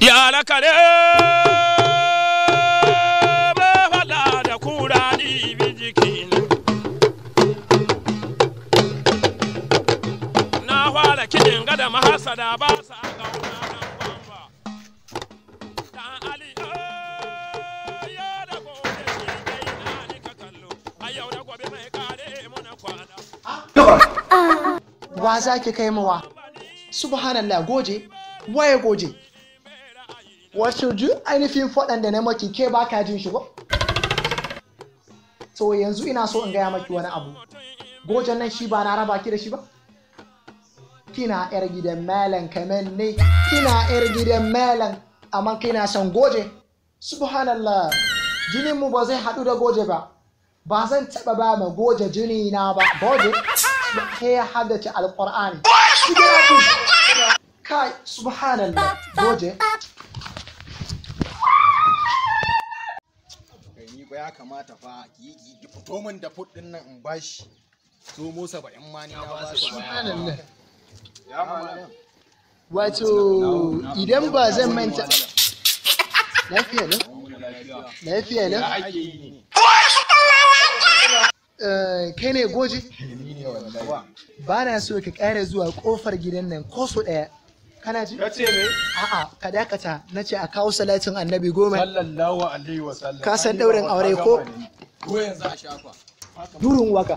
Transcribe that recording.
Ya la kare ba fala da kura ni bijikin na fara kidin gada mahasada ba sa ga wannan bamba dan ali ya da gobe kai na ni ka kallo ayau da gobe mai kare mu na kwana wa zaki kai mawa subhanallah goje waye goje wato ju ainihin faɗan da na maki ke ba ka jin shi ba to yanzu ina so in gaya maki wani abu gojen nan shi ba na raba ki da shi ba kina yar gidan malan kaman ne kina yar gidan malan amma kina son goje subhanallah jinin mu ba zai haɗu da goje ba zan taɓa ba ma goje jini na ba goje ke ya haddace alƙur'ani kai subhanallah goje ni ya kamata fa ki fito min da food din nan in bashi so mo 70 ma ni na ba su subhanallah ya malam wato idan ba zan manta lafiya ne kai ne goji ba na so ka ƙara zuwa ƙofar gidan nan ko so ɗaya kana ji? Kace me? A'a, ka dakata nace a kawo salatin annabi 10 sallallahu alaihi wasallam ka san daurin aure ko yanzu a shafa durun waka